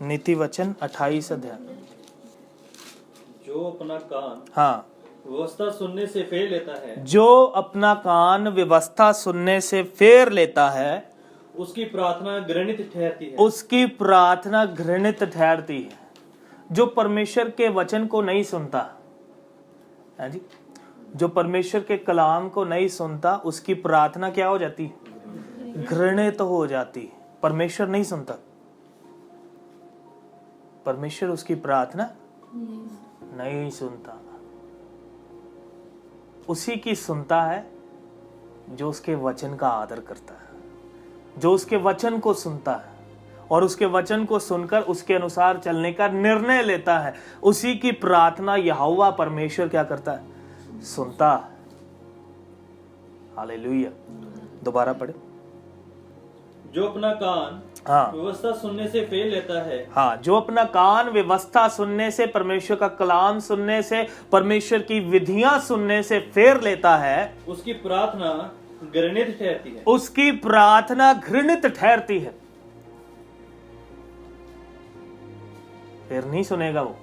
नीति वचन 28 अध्याय। जो अपना कान हाँ, व्यवस्था सुनने से फेर लेता है, जो अपना कान व्यवस्था सुनने से फेर लेता है, उसकी प्रार्थना घृणित ठहरती है। उसकी प्रार्थना घृणित ठहरती है। जो परमेश्वर के वचन को नहीं सुनता है जी, जो परमेश्वर के कलाम को नहीं सुनता, उसकी प्रार्थना क्या हो जाती? घृणित हो जाती। परमेश्वर नहीं सुनता, परमेश्वर उसकी प्रार्थना नहीं सुनता। उसी की सुनता है जो उसके वचन का आदर करता है, जो उसके वचन को सुनता है और उसके वचन को सुनकर उसके अनुसार चलने का निर्णय लेता है। उसी की प्रार्थना यहोवा परमेश्वर क्या करता है? सुनता है। हालेलुया। दोबारा पढ़े। जो अपना कान व्यवस्था सुनने से फेर लेता है, हाँ, जो अपना कान व्यवस्था सुनने से, परमेश्वर का कलाम सुनने से, परमेश्वर की विधियां सुनने से फेर लेता है, उसकी प्रार्थना घृणित ठहरती है। उसकी प्रार्थना घृणित ठहरती है। फिर नहीं सुनेगा वो।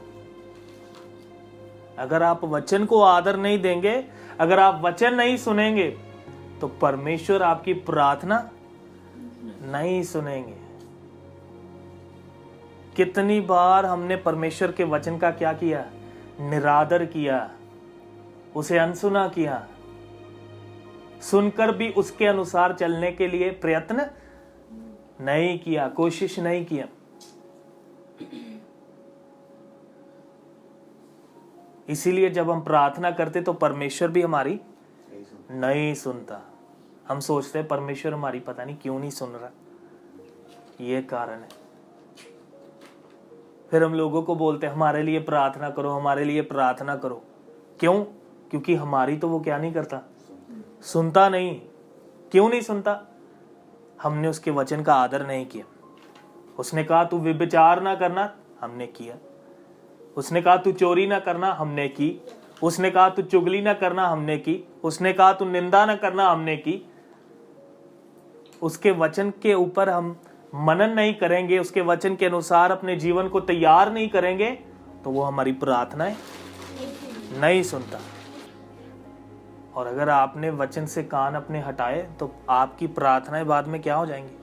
अगर आप वचन को आदर नहीं देंगे, अगर आप वचन नहीं सुनेंगे, तो परमेश्वर आपकी प्रार्थना नहीं सुनेंगे। कितनी बार हमने परमेश्वर के वचन का क्या किया? निरादर किया, उसे अनसुना किया, सुनकर भी उसके अनुसार चलने के लिए प्रयत्न नहीं किया, कोशिश नहीं किया। इसीलिए जब हम प्रार्थना करते तो परमेश्वर भी हमारी नहीं सुनता। हम सोचते हैं परमेश्वर हमारी पता नहीं क्यों नहीं सुन रहा, ये कारण है। फिर हम लोगों को बोलते हैं हमारे लिए प्रार्थना करो, हमारे लिए प्रार्थना करो। क्यों? क्योंकि हमारी तो वो क्या नहीं करता, सुनता नहीं। क्यों नहीं सुनता? हमने उसके वचन का आदर नहीं किया। उसने कहा तू व्यभिचार ना करना, हमने किया। उसने कहा तू चोरी ना करना, हमने की। उसने कहा तू चुगली ना करना, हमने की। उसने कहा तू निंदा ना करना, हमने की। उसके वचन के ऊपर हम मनन नहीं करेंगे, उसके वचन के अनुसार अपने जीवन को तैयार नहीं करेंगे, तो वो हमारी प्रार्थनाएं नहीं सुनता। और अगर आपने वचन से कान अपने हटाए तो आपकी प्रार्थनाएं बाद में क्या हो जाएंगी?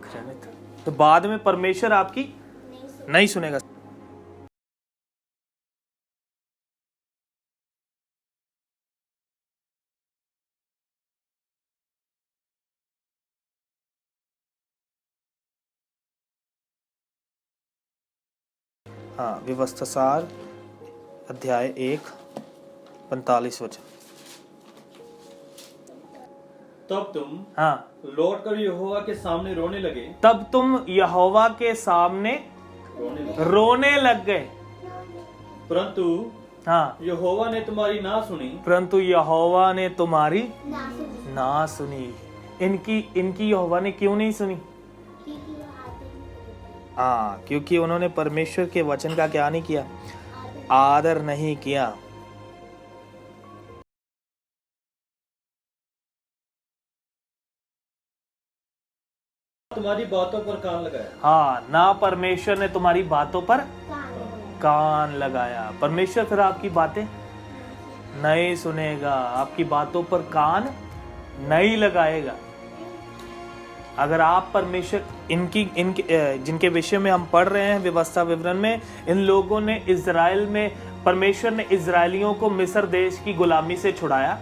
घृणित। तो बाद में परमेश्वर आपकी नहीं सुनेगा। हाँ, व्यवस्था सार अध्याय 1 45 वचन। तब तुम हाँ, लौट कर यहोवा के सामने रोने लगे, तब तुम यहोवा के सामने रोने लग गए। परंतु हाँ, यहोवा ने तुम्हारी ना सुनी। परंतु यहोवा ने तुम्हारी ना सुनी। इनकी यहोवा ने क्यों नहीं सुनी? हाँ, क्योंकि उन्होंने परमेश्वर के वचन का क्या नहीं किया? आदर नहीं किया। तुम्हारी बातों पर कान लगाया। हाँ, ना परमेश्वर ने तुम्हारी बातों पर कान लगाया। परमेश्वर फिर आपकी बातें नहीं सुनेगा, आपकी बातों पर कान नहीं लगाएगा। अगर आप परमेश्वर इनकी जिनके विषय में हम पढ़ रहे हैं व्यवस्था विवरण में, इन लोगों ने इजराइल में, परमेश्वर ने इजरायलियों को मिस्र देश की गुलामी से छुड़ाया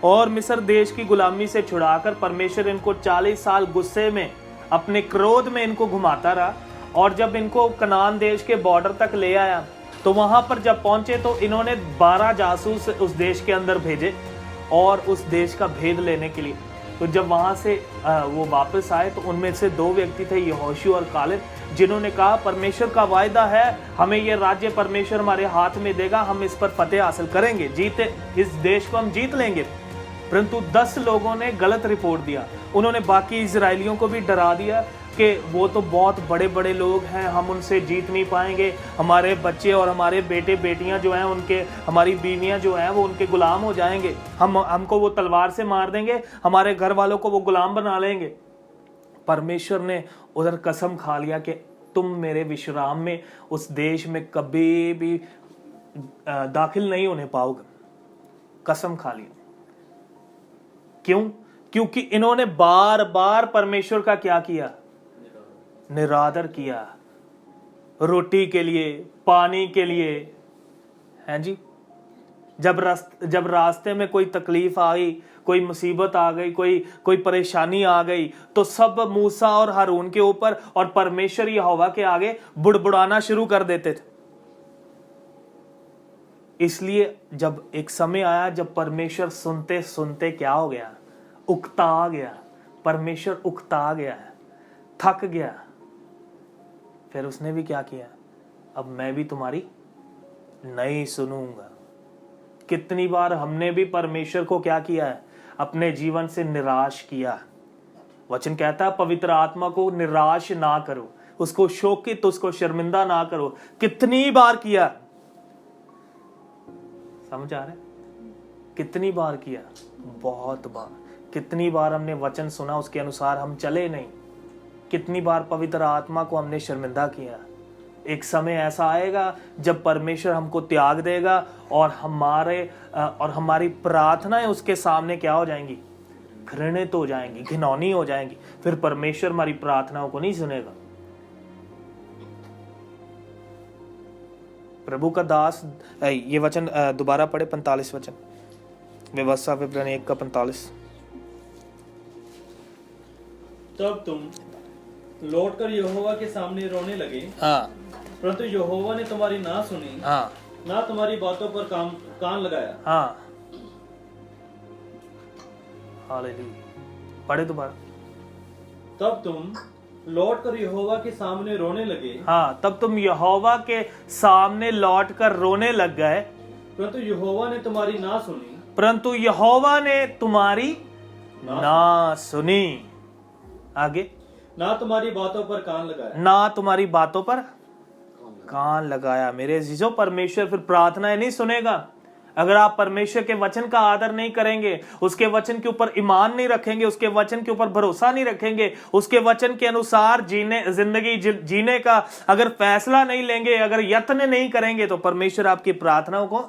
और मिस्र देश की गुलामी से छुड़ाकर परमेश्वर इनको 40 साल गुस्से में, अपने क्रोध में इनको घुमाता रहा। और जब इनको कनान देश के बॉर्डर तक ले आया तो वहां पर जब पहुंचे तो इन्होंने 12 जासूस उस देश के अंदर भेजे और उस देश का भेद लेने के लिए। तो जब वहां से वो वापस आए तो उनमें से 2 व्यक्ति थे, यहोशू और कालेब, जिन्होंने कहा परमेश्वर का वायदा है, हमें ये राज्य परमेश्वर हमारे हाथ में देगा, हम इस पर फतेह हासिल करेंगे, जीते इस देश को हम जीत लेंगे। परंतु 10 लोगों ने गलत रिपोर्ट दिया। उन्होंने बाकी इजरायलियों को भी डरा दिया कि वो तो बहुत बड़े बड़े लोग हैं, हम उनसे जीत नहीं पाएंगे, हमारे बच्चे और हमारे बेटे बेटियां जो हैं उनके, हमारी बीवियां जो हैं वो उनके गुलाम हो जाएंगे, हमको वो तलवार से मार देंगे, हमारे घर वालों को वो गुलाम बना लेंगे। परमेश्वर ने उधर कसम खा लिया कि तुम मेरे विश्राम में, उस देश में कभी भी दाखिल नहीं होने पाओगे। कसम खा ली। क्यों? क्योंकि इन्होंने बार बार परमेश्वर का क्या किया? निरादर किया। रोटी के लिए, पानी के लिए, हैं जी। जब रास्ते में कोई तकलीफ आई, कोई मुसीबत आ गई, कोई परेशानी आ गई, तो सब मूसा और हारून के ऊपर और परमेश्वर यहोवा के आगे बुड़बुड़ाना शुरू कर देते थे। इसलिए जब एक समय आया जब परमेश्वर सुनते सुनते क्या हो गया? उकता गया। परमेश्वर उकता गया, थक गया। फिर उसने भी क्या किया? अब मैं भी तुम्हारी नहीं सुनूंगा। कितनी बार हमने भी परमेश्वर को क्या किया है? अपने जीवन से निराश किया। वचन कहता है पवित्र आत्मा को निराश ना करो, उसको शोकित, उसको शर्मिंदा ना करो। कितनी बार किया? समझ आ रहा है? कितनी बार किया? बहुत बार। कितनी बार हमने वचन सुना, उसके अनुसार हम चले नहीं। कितनी बार पवित्र आत्मा को हमने शर्मिंदा किया। एक समय ऐसा आएगा जब परमेश्वर हमको त्याग देगा और हमारी प्रार्थनाएं उसके सामने क्या हो जाएंगी? घृणित हो जाएंगी, घिनौनी हो जाएंगी। फिर परमेश्वर हमारी प्रार्थनाओं को नहीं सुनेगा। प्रभु का दास, ये वचन दोबारा पढ़े, 45 वचन, व्यवस्था विवरण 1 का 45। तब तुम लौटकर यहोवा के सामने रोने लगे, हाँ, परंतु यहोवा ने तुम्हारी ना सुनी, हाँ, ना तुम्हारी बातों पर कान लगाया। हाँ, हालेलुया। पढ़े दोबारा। तब तुम लौटकर यहोवा के सामने रोने लगे, हाँ, तब तुम यहोवा के सामने लौटकर रोने लग गए, परंतु यहोवा ने तुम्हारी ना सुनी, परंतु यहोवा ने तुम्हारी ना सुनी। आगे, ना तुम्हारी बातों पर कान लगाया। ना तुम्हारी बातों पर कान लगाया। मेरे अजीजों, परमेश्वर फिर प्रार्थनाएं नहीं सुनेगा। अगर आप परमेश्वर के वचन का आदर नहीं करेंगे, उसके वचन के ऊपर ईमान नहीं रखेंगे, उसके वचन के ऊपर भरोसा नहीं रखेंगे, उसके वचन के अनुसार जिंदगी जीने का अगर फैसला नहीं लेंगे, अगर यत्न नहीं करेंगे, तो परमेश्वर आपकी प्रार्थनाओं को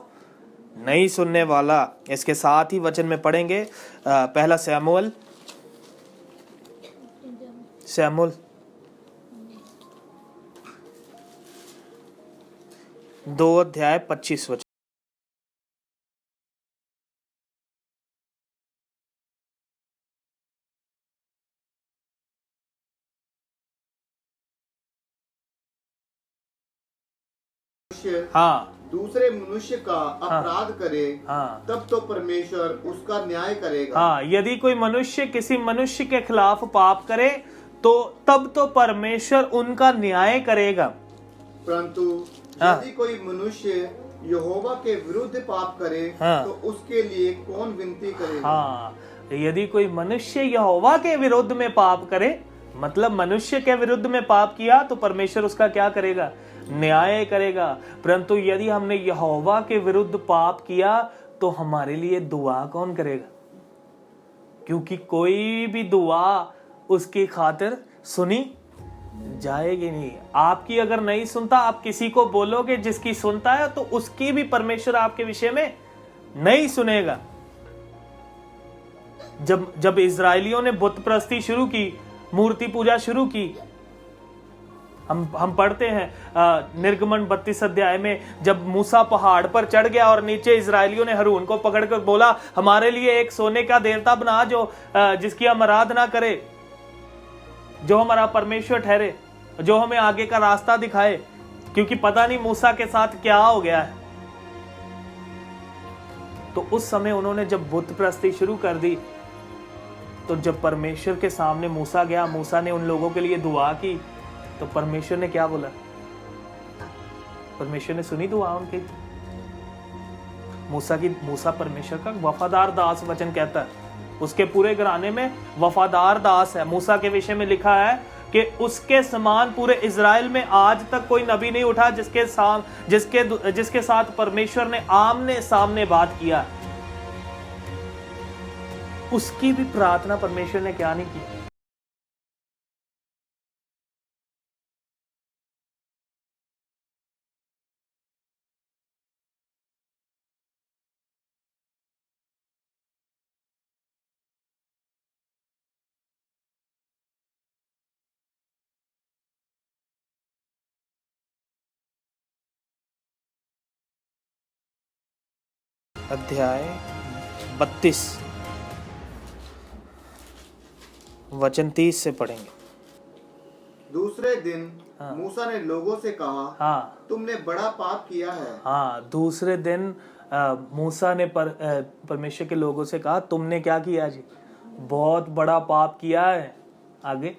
नहीं सुनने वाला। इसके साथ ही वचन में पढ़ेंगे पहला शमूएल 2 अध्याय 25 वचन। हाँ, दूसरे मनुष्य का अपराध करे, हाँ, तब तो परमेश्वर उसका न्याय करेगा। हाँ, यदि कोई मनुष्य किसी मनुष्य के खिलाफ पाप करे तो तब तो परमेश्वर उनका न्याय करेगा। परंतु यदि कोई मनुष्य यहोवा के विरुद्ध पाप करे, तो उसके लिए कौन विनती करेगा? हाँ, यदि कोई मनुष्य यहोवा के विरुद्ध में पाप करे, मतलब मनुष्य के विरुद्ध में पाप किया, तो परमेश्वर उसका क्या करेगा? न्याय करेगा। परंतु यदि हमने यहोवा के विरुद्ध पाप किया तो हमारे लिए दुआ कौन करेगा? क्योंकि कोई भी दुआ उसकी खातिर सुनी जाएगी नहीं। आपकी अगर नहीं सुनता, आप किसी को बोलोगे जिसकी सुनता है, तो उसकी भी परमेश्वर आपके विषय में नहीं सुनेगा। जब इजरायलियों ने बुत परस्ती शुरू की, मूर्ति पूजा शुरू की, हम पढ़ते हैं निर्गमन 32 अध्याय में, जब मूसा पहाड़ पर चढ़ गया और नीचे इजरायलियों ने हारून को पकड़कर बोला, हमारे लिए एक सोने का देवता बना जो जिसकी हम आराधना करें, जो हमारा परमेश्वर ठहरे, जो हमें आगे का रास्ता दिखाए, क्योंकि पता नहीं मूसा के साथ क्या हो गया है। तो उस समय उन्होंने जब बुत परस्ती शुरू कर दी, तो जब परमेश्वर के सामने मूसा गया, मूसा ने उन लोगों के लिए दुआ की, तो परमेश्वर ने क्या बोला? परमेश्वर ने सुनी दुआ उनकी। मूसा परमेश्वर का वफादार दास वचन कहता है, उसके पूरे घराने में वफादार दास है। मूसा के विषय में लिखा है कि उसके समान पूरे इजराइल में आज तक कोई नबी नहीं उठा जिसके साथ परमेश्वर ने आमने सामने बात किया। उसकी भी प्रार्थना परमेश्वर ने क्या नहीं की? अध्याय 32 वचन 30 से पढ़ेंगे। दूसरे दिन मूसा ने लोगों से कहा, तुमने बड़ा पाप किया है। दूसरे दिन मूसा ने परमेश्वर के लोगों से कहा, तुमने क्या किया जी? बहुत बड़ा पाप किया है। आगे,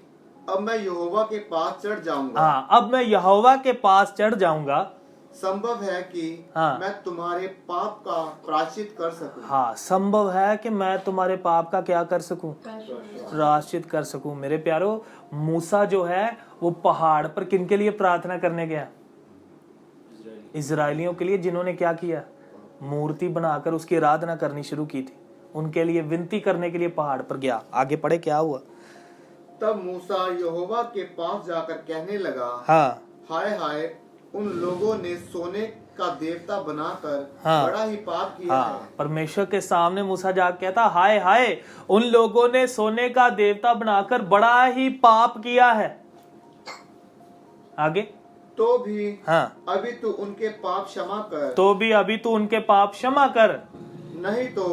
अब मैं यहोवा के पास चढ़ जाऊंगा। अब मैं यहोवा के पास चढ़ जाऊंगा। संभव है कि मैं तुम्हारे पाप का प्रायश्चित कर सकूं। संभव है कि मैं तुम्हारे पाप का क्या कर सकूं? प्रायश्चित कर सकूं। मेरे प्यारो, मूसा जो है वो पहाड़ पर किनके लिए प्रार्थना करने गया? इजरायलियों के लिए, जिन्होंने क्या किया? मूर्ति बनाकर उसकी आराधना करनी शुरू की थी। उनके लिए विनती करने के लिए पहाड़ पर गया। आगे पढ़े, क्या हुआ? तब मूसा यहोवा के पास जाकर कहने लगा, हाय हाय, उन लोगों ने सोने का देवता बनाकर बड़ा ही पाप किया है। परमेश्वर के सामने मूसा जाकर कहता, हाय हाय, उन लोगों ने सोने का देवता बनाकर बड़ा ही पाप किया है। आगे, तो भी अभी तू उनके पाप क्षमा कर। तो भी अभी तू उनके पाप क्षमा कर, नहीं तो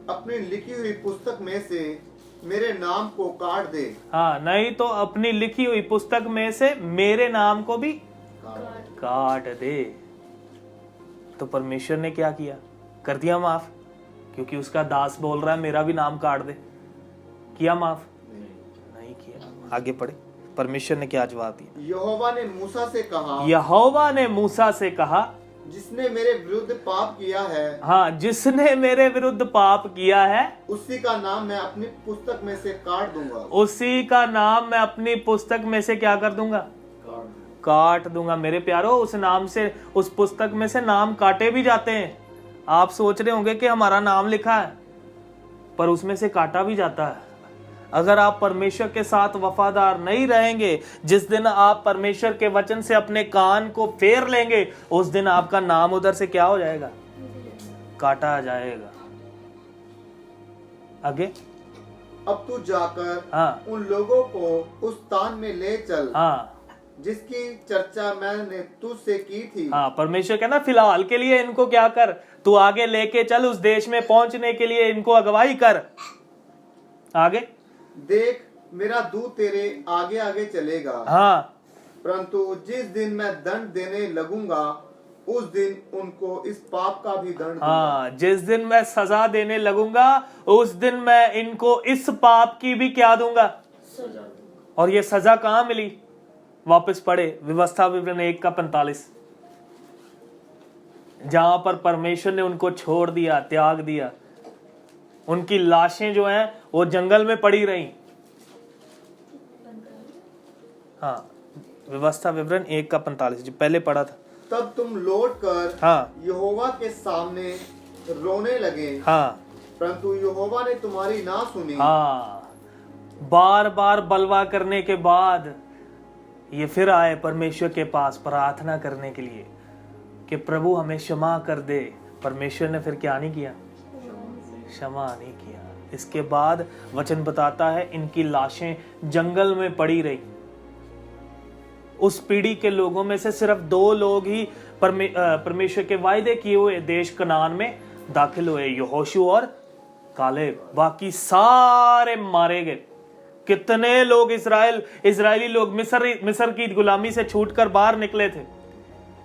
अपनी लिखी हुई पुस्तक में से मेरे नाम को काट दे। नहीं तो अपनी लिखी हुई पुस्तक में से मेरे नाम को भी काट दे। तो परमेश्वर ने क्या किया? कर दिया माफ, क्योंकि उसका दास बोल रहा है मेरा भी नाम काट दे। किया माफ? नहीं किया। आगे पढ़े, परमेश्वर ने क्या जवाब दिया? यहोवा ने मूसा से कहा, यहोवा ने मूसा से कहा, जिसने मेरे विरुद्ध पाप किया है, जिसने मेरे विरुद्ध पाप किया है, उसी का नाम मैं अपनी पुस्तक में से काट दूंगा। उसी का नाम मैं अपनी पुस्तक में से क्या कर दूंगा? काट दूंगा। मेरे प्यारो, उस नाम से, उस पुस्तक में से नाम काटे भी जाते हैं। आप सोच रहे होंगे कि हमारा नाम लिखा है, पर उसमें से काटा भी जाता है। अगर आप परमेश्वर के साथ वफादार नहीं रहेंगे, जिस दिन आप परमेश्वर के वचन से अपने कान को फेर लेंगे, उस दिन आपका नाम उधर से क्या हो जाएगा? काटा जाएगा। आगे, अब तू जाकर उन लोगों को उस स्थान में ले चल जिसकी चर्चा मैंने तुझसे की थी। परमेश्वर कहना, फिलहाल के लिए इनको क्या कर, तू आगे लेके चल, उस देश में पहुंचने के लिए इनको अगुवाई कर। आगे, देख, मेरा दूत तेरे आगे आगे चलेगा। परंतु जिस दिन मैं दंड देने लगूंगा, उस दिन उनको इस पाप का भी दंड दूंगा। जिस दिन मैं सजा देने लगूंगा, उस दिन मैं इनको इस पाप की भी क्या दूंगा? और ये सजा कहाँ मिली? वापस पढ़े व्यवस्था विवरण 1 का 45, जहां पर परमेश्वर ने उनको छोड़ दिया, त्याग दिया। उनकी लाशें जो हैं वो जंगल में पड़ी रही। व्यवस्था विवरण 1 का 45 जो पहले पढ़ा था। तब तुम लौटकर यहोवा के सामने रोने लगे, परंतु यहोवा ने तुम्हारी ना सुनी। बार बार बलवा करने के बाद ये फिर आए परमेश्वर के पास प्रार्थना करने के लिए कि प्रभु हमें क्षमा कर दे। परमेश्वर ने फिर क्या नहीं किया? क्षमा नहीं किया। इसके बाद वचन बताता है इनकी लाशें जंगल में पड़ी रही। उस पीढ़ी के लोगों में से सिर्फ 2 लोग ही परमेश्वर के वायदे किए हुए देश कनान में दाखिल हुए, यहोशू और कालेब। बाकी सारे मारे गए। कितने लोग इजरायली लोग मिस्र की गुलामी से छूटकर बाहर निकले थे।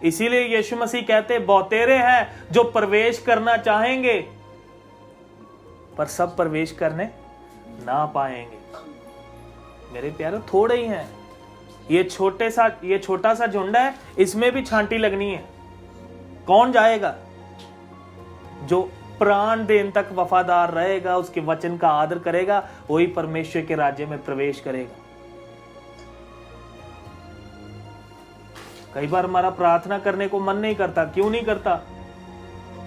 इसीलिए यीशु मसीह कहते, बहुतेरे हैं जो प्रवेश करना चाहेंगे, पर सब प्रवेश करने ना पाएंगे। मेरे प्यारे, थोड़े ही हैं। ये छोटा सा झुंड है, इसमें भी छांटी लगनी है। कौन जाएगा? जो प्राण देन तक वफादार रहेगा, उसके वचन का आदर करेगा, वही परमेश्वर के राज्य में प्रवेश करेगा। कई बार हमारा प्रार्थना करने को मन नहीं करता। क्यों नहीं करता?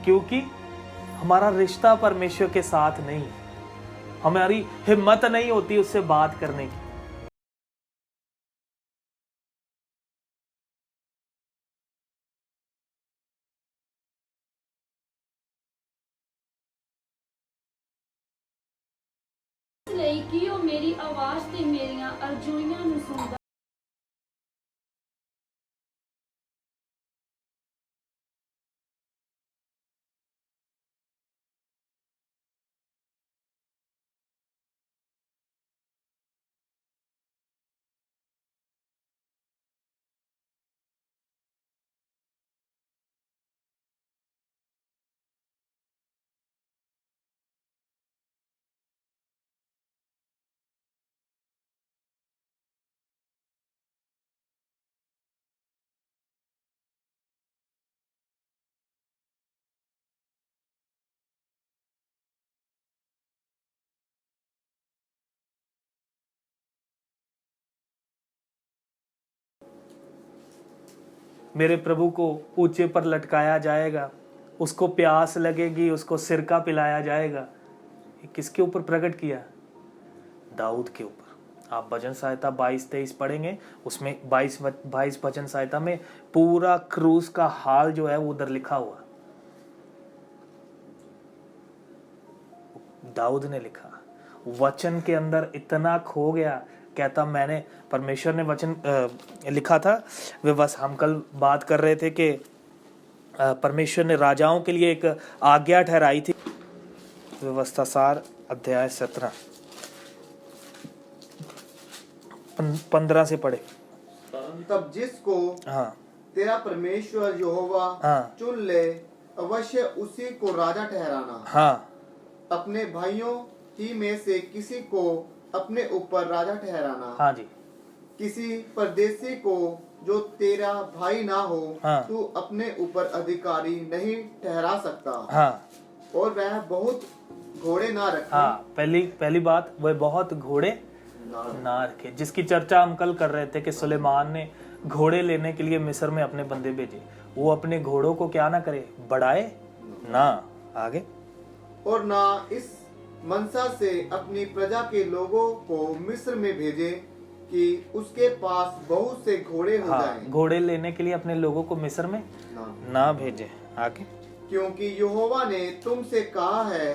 क्योंकि हमारा रिश्ता परमेश्वर के साथ नहीं, हमारी हिम्मत नहीं होती उससे बात करने की। ਲਈ ਕਿ ਉਹ ਮੇਰੀ ਆਵਾਜ਼ ਤੇ ਮੇਰੀਆਂ ਅਰਜ਼ੋਈਆਂ ਨੂੰ ਸੁਣਦਾ मेरे प्रभु को ऊंचे पर लटकाया जाएगा, उसको प्यास लगेगी, उसको सिरका पिलाया जाएगा। ये किसके ऊपर प्रकट किया? दाऊद के ऊपर। आप भजन संहिता 22-23 पढ़ेंगे, उसमें 22 भजन संहिता में पूरा क्रूस का हाल जो है वो उधर लिखा हुआ, दाऊद ने लिखा। वचन के अंदर इतना खो गया, कहता मैंने, परमेश्वर ने वचन लिखा था। वे बस हम कल बात कर रहे थे कि परमेश्वर ने राजाओं के लिए एक आज्ञा ठहराई थी। व्यवस्था सार अध्याय 17 15 से पढ़े। तब जिसको हाँ तेरा परमेश्वर यहोवा हाँ चुन ले, अवश्य उसी को राजा ठहराना। हाँ अपने भाइयों ही में से किसी को अपने ऊपर राजा ठहराना। हाँ जी। किसी परदेशी को जो तेरा भाई ना हो, हाँ। तू अपने ऊपर अधिकारी नहीं ठहरा सकता। हाँ और वह बहुत घोड़े ना रखे। हाँ, पहली बात, वह बहुत घोड़े ना रखे, जिसकी चर्चा हम कल कर रहे थे कि सुलेमान ने घोड़े लेने के लिए मिस्र में अपने बंदे भेजे। वो अपने घोड़ों को क्या ना करे, बढ़ाए ना। आगे, और ना इस मनसा से अपनी प्रजा के लोगों को मिस्र में भेजे कि उसके पास बहुत से घोड़े हो जाएं। घोड़े लेने के लिए अपने लोगों को मिस्र में ना भेजे। आगे, क्योंकि यहोवा ने तुमसे कहा है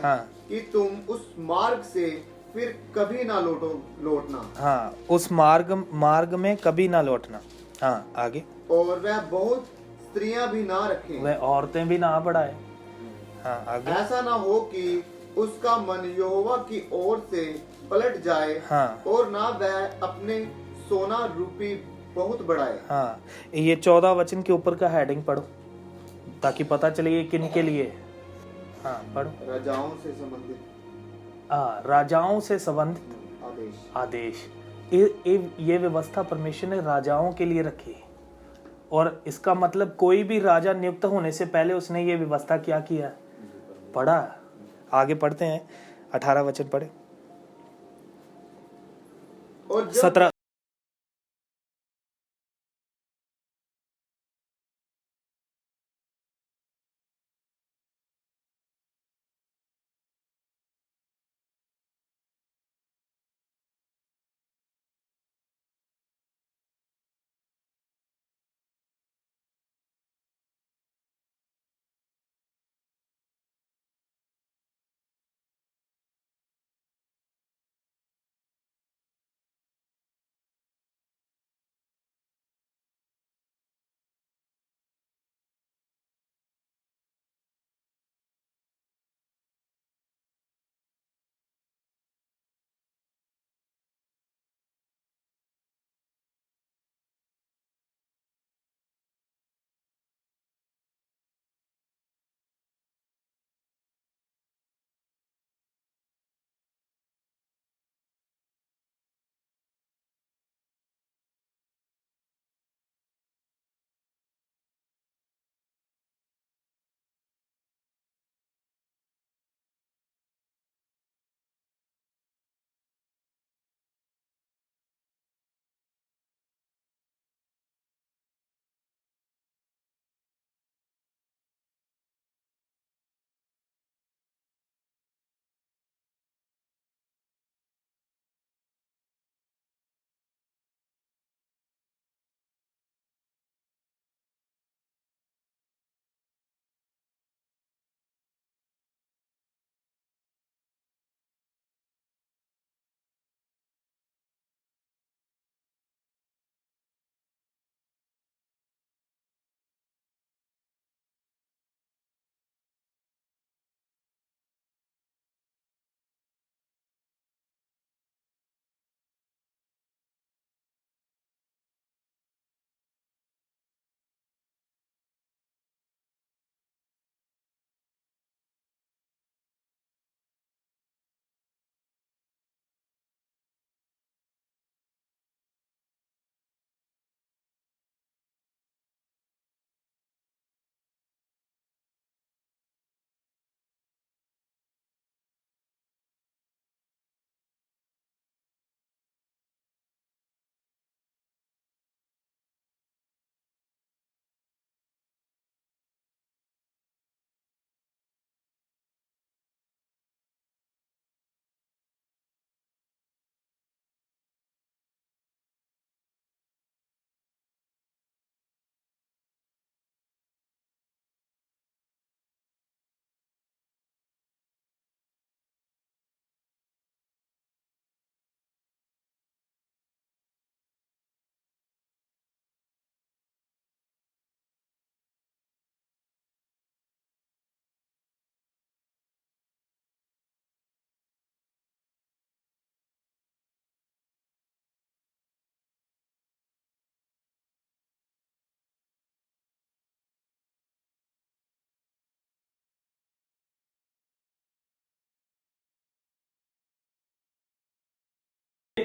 कि तुम उस मार्ग से फिर कभी ना लौटना। हाँ, उस मार्ग में कभी ना लौटना। हाँ, आगे, और वह बहुत स्त्रियां भी ना रखे, वह औरतें भी ना बढ़ाए। हाँ, आगे, ऐसा ना हो कि उसका मन यहोवा की ओर से पलट जाए। हाँ, और ना वह अपने सोना रूपी बहुत बढ़ाए। हाँ, ये 14 वचन के ऊपर का हेडिंग पढ़ो ताकि पता चले ये किन के लिए। हाँ, पढ़ो। राजाओं से संबंधित, राजाओं से संबंधित आदेश। ये व्यवस्था परमेश्वर ने राजाओं के लिए रखी, और इसका मतलब कोई भी राजा नियुक्त होने से पहले उसने ये व्यवस्था क्या किया, पढ़ा। आगे पढ़ते हैं, 18 वचन पढ़े, 17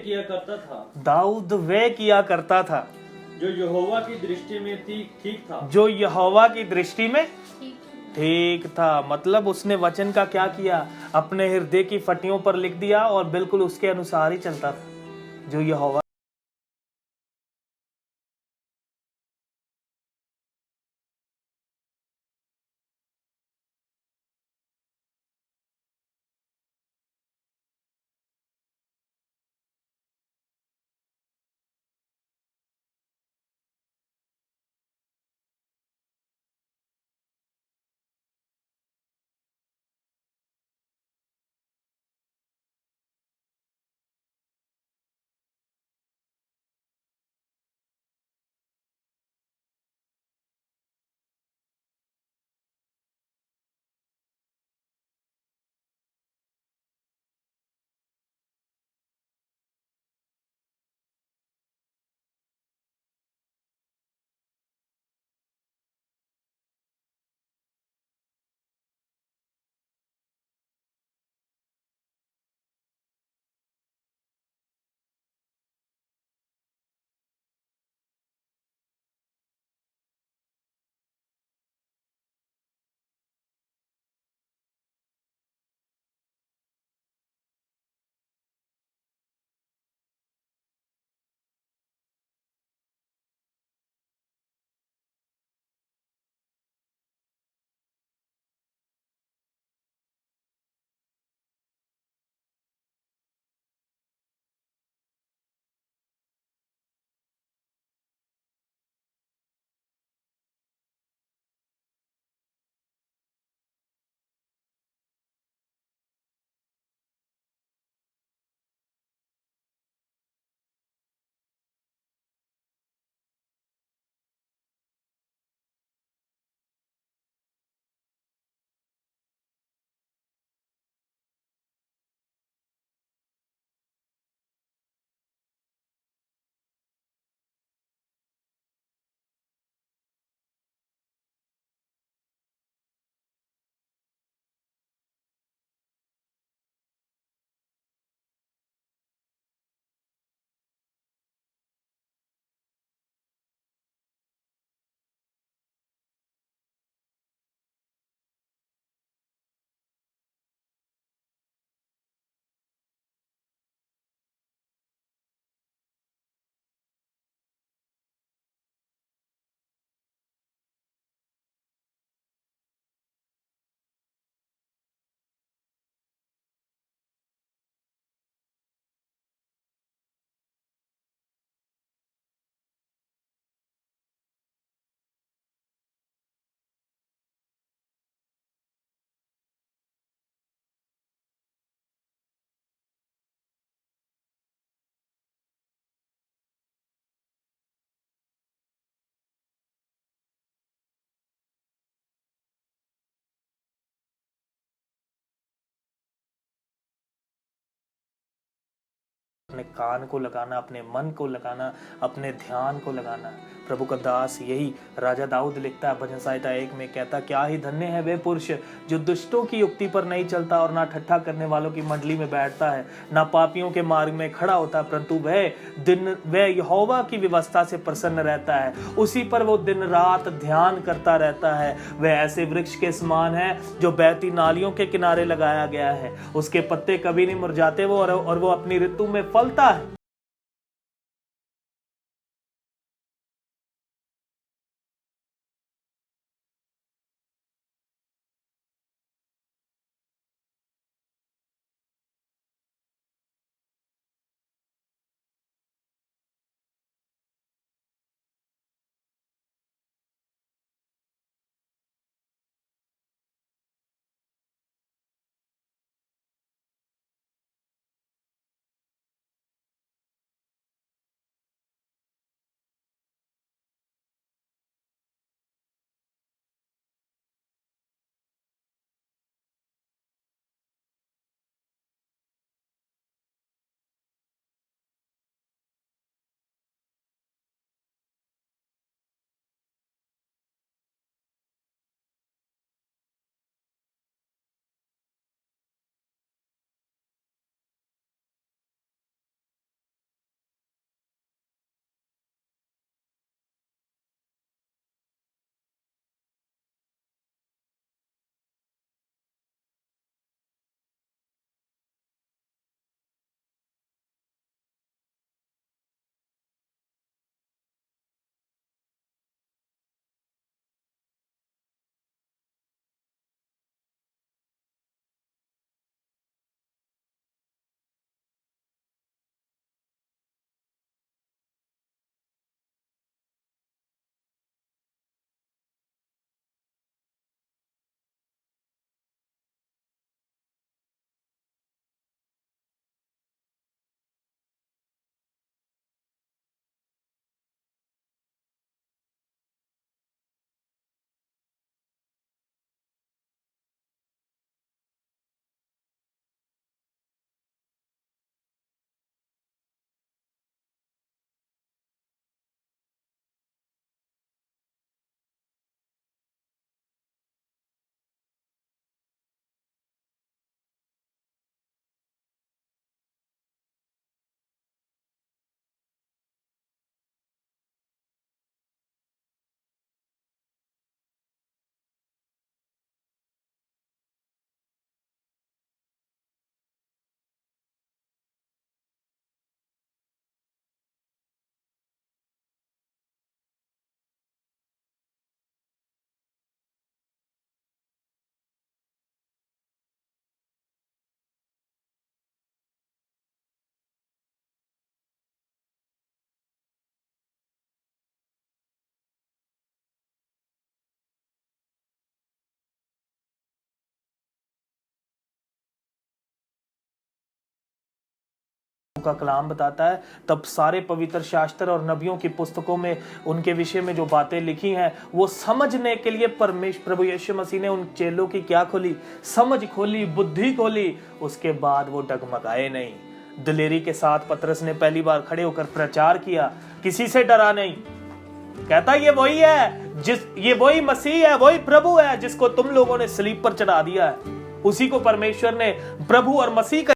किया करता था दाऊद वह किया करता था जो यहोवा की दृष्टि में ठीक था। जो यहोवा की दृष्टि में ठीक ठीक था। मतलब उसने वचन का क्या किया, अपने हृदय की फटियों पर लिख दिया और बिल्कुल उसके अनुसार ही चलता था जो यहोवा। अपने कान को लगाना, अपने मन को लगाना, अपने ध्यान को लगाना। प्रभु का दास यही राजा दाऊद लिखता है भजन संहिता 1 में, कहता क्या ही धन्य है वे पुरुष जो दुष्टों की युक्ति पर नहीं चलता और ना ठट्ठा करने वालों की मंडली में बैठता है, ना पापियों के मार्ग में खड़ा होता, परंतु वह यहोवा की व्यवस्था से प्रसन्न रहता है, उसी पर वो दिन रात ध्यान करता रहता है। वह ऐसे वृक्ष के समान है जो बहती नालियों के किनारे लगाया गया है, उसके पत्ते कभी नहीं मुरझाते और वो अपनी ऋतु में फलता है। का कलाम बताता है, तब सारे पवित्र शास्त्र और नबियों की पुस्तकों में उनके विषय में जो बातें लिखी हैं वो समझने के लिए परमेश्वर प्रभु यीशु मसीह ने उन चेलों की क्या खोली, समझ खोली, बुद्धि खोली। उसके बाद वो डगमगाए नहीं। दिलेरी के साथ पतरस ने पहली बार खड़े होकर प्रचार किया, किसी से डरा नहीं। कहता ये वही है, ये वही मसीह है, वही प्रभु है जिसको तुम लोगों ने सलीब पर चढ़ा दिया है। उसी को परमेश्वर ने प्रभु और मसीह का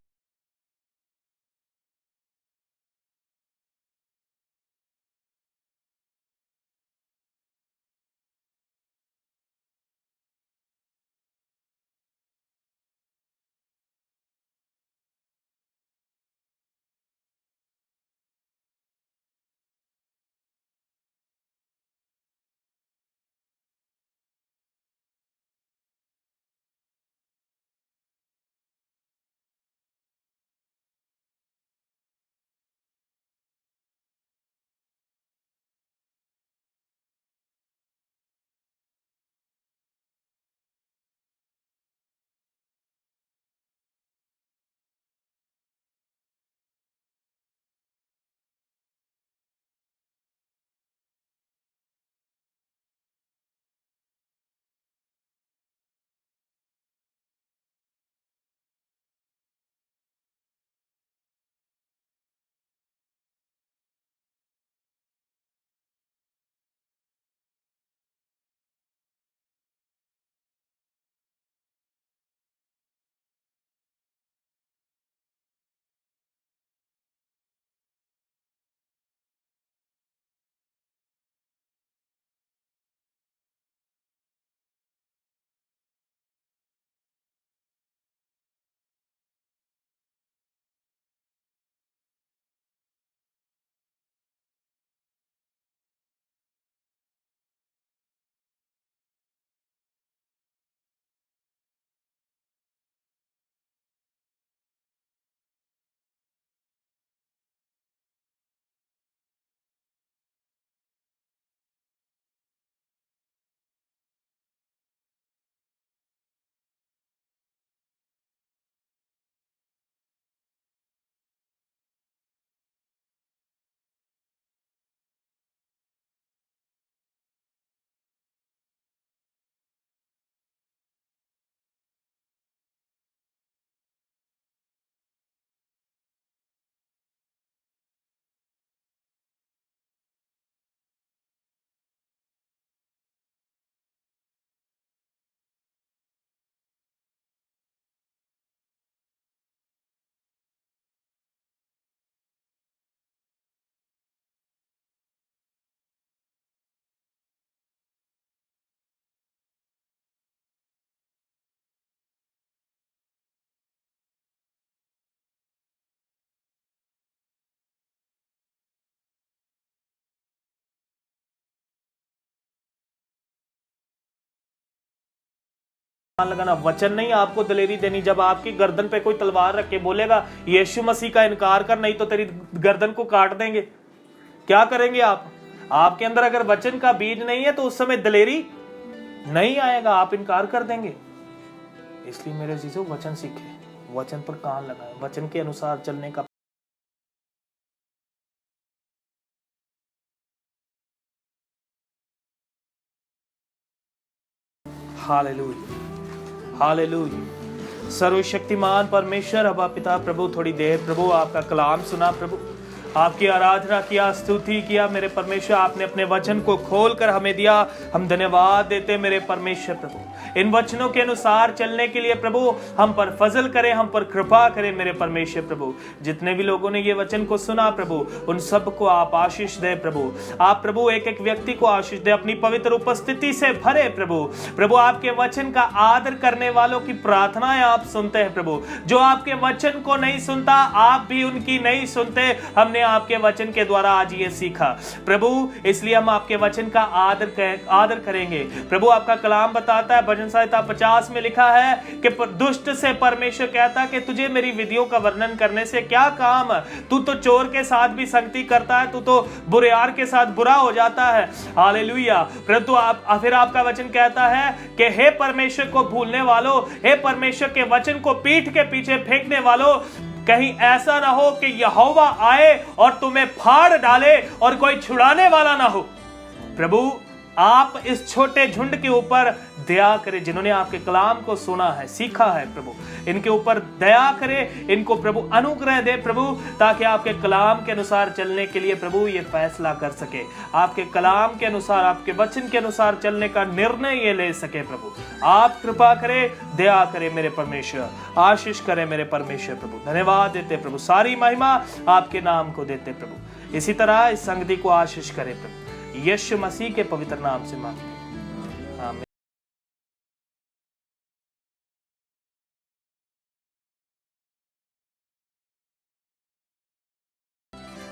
लगाना। वचन नहीं आपको दलेरी देनी। जब आपकी गर्दन पे कोई तलवार रख के बोलेगा यीशु मसीह का इनकार कर, नहीं तो तेरी गर्दन को काट देंगे, क्या करेंगे आप? आपके अंदर अगर वचन का बीज नहीं है तो उस समय दलेरी नहीं आएगा, आप इनकार कर देंगे। इसलिए मेरे जीजो वचन सीखे, वचन पर कान लगाए, वचन के अनुसार चलने का हालेलुया, हालेलुया। सर्वशक्तिमान परमेश्वर अबा पिता प्रभु, थोड़ी देर प्रभु आपका कलाम सुना, प्रभु आपकी आराधना किया, स्तुति किया मेरे परमेश्वर, आपने अपने वचन को खोल कर हमें दिया। हम धन्यवाद देते मेरे परमेश्वर प्रभु, इन वचनों के अनुसार चलने के लिए प्रभु हम पर फजल करें, हम पर कृपा करें मेरे परमेश्वर प्रभु। जितने भी लोगों ने ये वचन को सुना प्रभु, उन सबको आप आशीष दे प्रभु। आप प्रभु एक एक व्यक्ति को आशीष दे, अपनी पवित्र उपस्थिति से भरे प्रभु। प्रभु आपके वचन का आदर करने वालों की प्रार्थनाएं आप सुनते हैं प्रभु। जो आपके वचन को नहीं सुनता, आप भी उनकी नहीं सुनते। हमने आपके वचन के द्वारा आज ये सीखा प्रभु, इसलिए हम आपके वचन का आदर करेंगे प्रभु। आपका कलाम बताता है, भजन संहिता 50 में लिखा है कि दुष्ट से परमेश्वर कहता कि तुझे मेरी विधियों का वर्णन करने से क्या काम, तू तो चोर के साथ भी संगति करता है, तू तो बुरेयार के साथ बुरा हो जाता है। हालेलुया। परंतु फिर आपका वचन कहता है कि हे परमेश्वर को भूलने वालों, हे परमेश्वर के वचन को पीठ के पीछे फेंकने वालों, कहीं ऐसा ना हो कि यहोवा आए और तुम्हें फाड़ डाले और कोई छुड़ाने वाला ना हो। प्रभु आप इस छोटे झुंड के ऊपर दया करें, जिन्होंने आपके कलाम को सुना है, सीखा है प्रभु, इनके ऊपर दया करें, इनको प्रभु अनुग्रह दे प्रभु, ताकि आपके कलाम के अनुसार चलने के लिए प्रभु ये फैसला कर सके, आपके कलाम के अनुसार, आपके वचन के अनुसार चलने का निर्णय ये ले सके। प्रभु आप कृपा करें, दया करें मेरे परमेश्वर, आशीष करें मेरे परमेश्वर। प्रभु धन्यवाद देते प्रभु, सारी महिमा आपके नाम को देते प्रभु। इसी तरह इस संगति को आशीष करें प्रभु, यीशु मसीह के पवित्र नाम से मांगते।